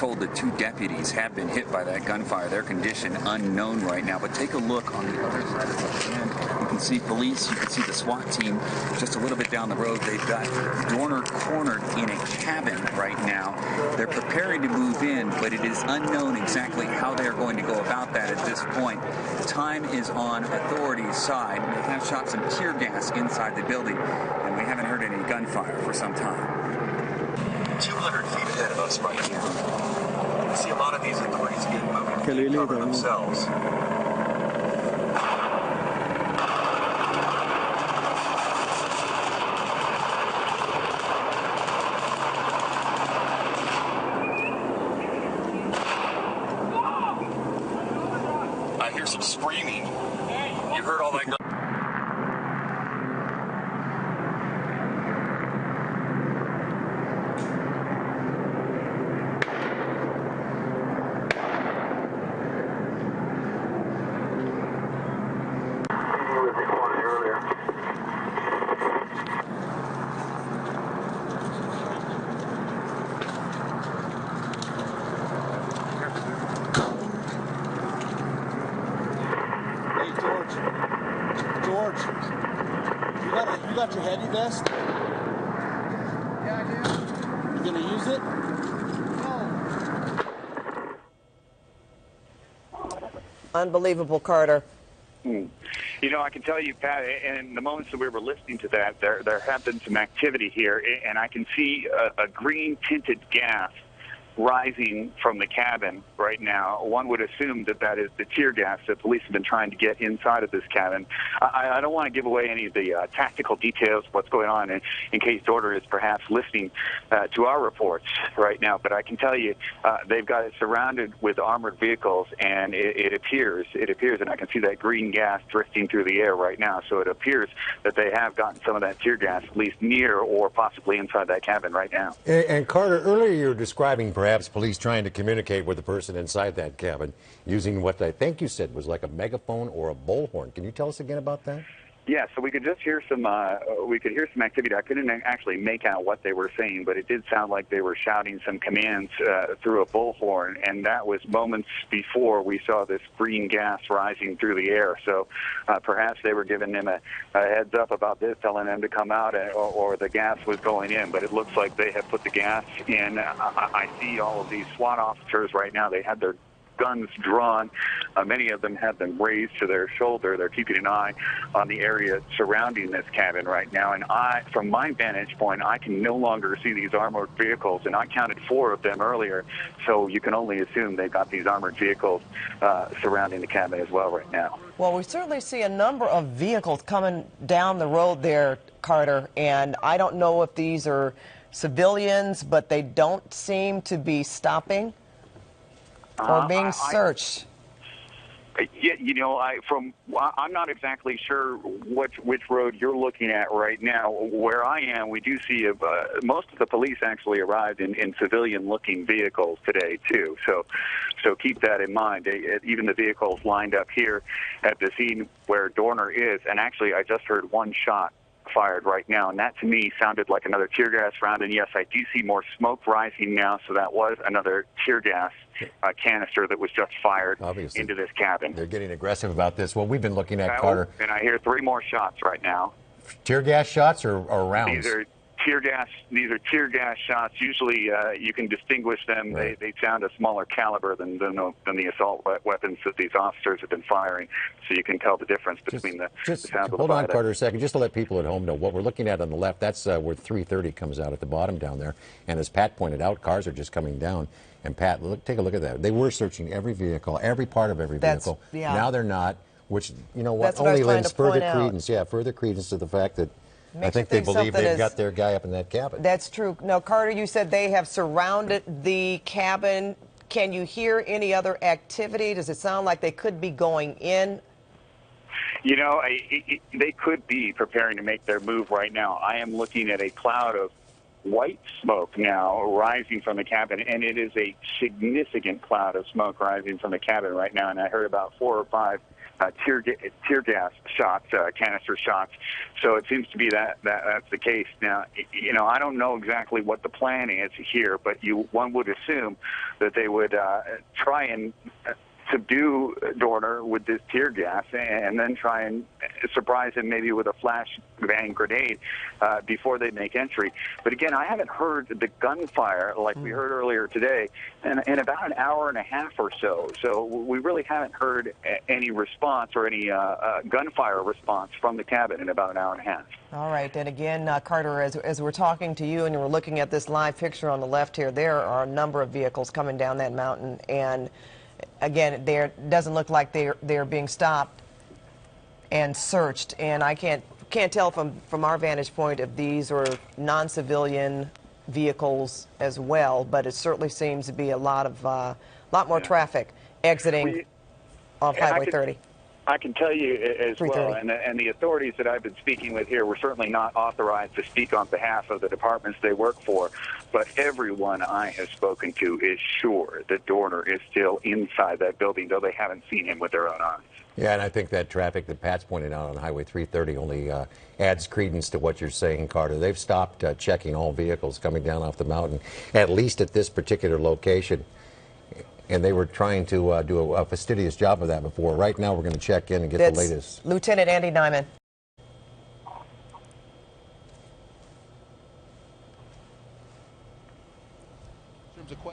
told that 2 deputies have been hit by that gunfire. Their condition unknown right now. But take a look on the other side of the van. You can see police. You can see the SWAT team just a little bit down the road. They've got Dorner cornered in a cabin right now. They're preparing to move in, but it is unknown exactly how they're going to go about that at this point. Time is on authorities' side. They have shot some tear gas inside the building, and we haven't heard any gunfire for some time. 200 feet ahead of us right now. We see a lot of these authorities getting moving to cover themselves. I hear some screaming. You heard all that gun. George, you got your heavy vest? Yeah, I do. You gonna use it? No. Unbelievable, Carter. You know, I can tell you, Pat, in the moments that we were listening to that, there have been some activity here, and I can see a green-tinted gas rising from the cabin right now. One would assume that that is the tear gas that police have been trying to get inside of this cabin. I don't want to give away any of the tactical details of what's going on in case Dorner is perhaps listening to our reports right now, but I can tell you they've got it surrounded with armored vehicles, and it appears, and I can see that green gas drifting through the air right now, so it appears that they have gotten some of that tear gas at least near or possibly inside that cabin right now. And Carter, earlier you were describing perhaps police trying to communicate with the person inside that cabin using what I think you said was like a megaphone or a bullhorn. Can you tell us again about that? Yeah, so we could just hear some activity. I couldn't actually make out what they were saying, but it did sound like they were shouting some commands through a bullhorn, and that was moments before we saw this green gas rising through the air. So perhaps they were giving them a heads up about this, telling them to come out, or the gas was going in, but it looks like they have put the gas in. I see all of these SWAT officers right now. They had their guns drawn. Many of them have them raised to their shoulder. They're keeping an eye on the area surrounding this cabin right now. And from my vantage point, I can no longer see these armored vehicles, and I counted 4 of them earlier. So you can only assume they've got these armored vehicles surrounding the cabin as well right now. Well, we certainly see a number of vehicles coming down the road there, Carter, and I don't know if these are civilians, but they don't seem to be stopping or being searched. Yeah, you know, I'm not exactly sure which road you're looking at right now. Where I am, we do see most of the police actually arrived in civilian-looking vehicles today too. So keep that in mind. Even the vehicles lined up here at the scene where Dorner is, and actually I just heard one shot fired right now, and that to me sounded like another tear gas round. And yes, I do see more smoke rising now, so that was another tear gas canister that was just fired into this cabin. They're getting aggressive about this. Well, we've been looking at, Carter. And I hear 3 more shots right now. Tear gas shots or rounds? These are tear gas shots. Usually you can distinguish them. Right. They sound a smaller caliber than the assault weapons that these officers have been firing, so you can tell the difference between the sounds of the hold on, Carter, a second, just to let people at home know what we're looking at on the left. That's where 330 comes out at the bottom down there, and as Pat pointed out, cars are just coming down. And Pat, take a look at that. They were searching every vehicle, every part of every vehicle. Yeah. Now they're not, which, you know what, That's what only I was lends trying to further point credence. Yeah, further credence to the fact that Makes I think they believe they've got their guy up in that cabin. That's true. Now, Carter, you said they have surrounded the cabin. Can you hear any other activity? Does it sound like they could be going in? You know, they could be preparing to make their move right now. I am looking at a cloud of white smoke now rising from the cabin, and it is a significant cloud of smoke rising from the cabin right now. And I heard about 4 or 5 tear gas shots, canister shots. So it seems to be that's the case. Now, you know, I don't know exactly what the plan is here, but one would assume that they would try and subdue Dorner with this tear gas and then try and surprise him maybe with a flashbang grenade before they make entry. But again, I haven't heard the gunfire like we heard earlier today in about an hour and a half or so. So we really haven't heard any response or any gunfire response from the cabin in about an hour and a half. All right, and again, Carter, as we're talking to you and we're looking at this live picture on the left here, there are a number of vehicles coming down that mountain, and again, it doesn't look like they're being stopped and searched, and I can't tell from our vantage point if these are non-civilian vehicles as well, but it certainly seems to be a lot more traffic exiting off Highway 30. I can tell you as well, and the authorities that I've been speaking with here were certainly not authorized to speak on behalf of the departments they work for, but everyone I have spoken to is sure that Dorner is still inside that building, though they haven't seen him with their own eyes. Yeah, and I think that traffic that Pat's pointed out on Highway 330 only adds credence to what you're saying, Carter. They've stopped checking all vehicles coming down off the mountain, at least at this particular location. And they were trying to do a fastidious job of that before. Right now, we're going to check in and get the latest. Lieutenant Andy Nyman. In terms of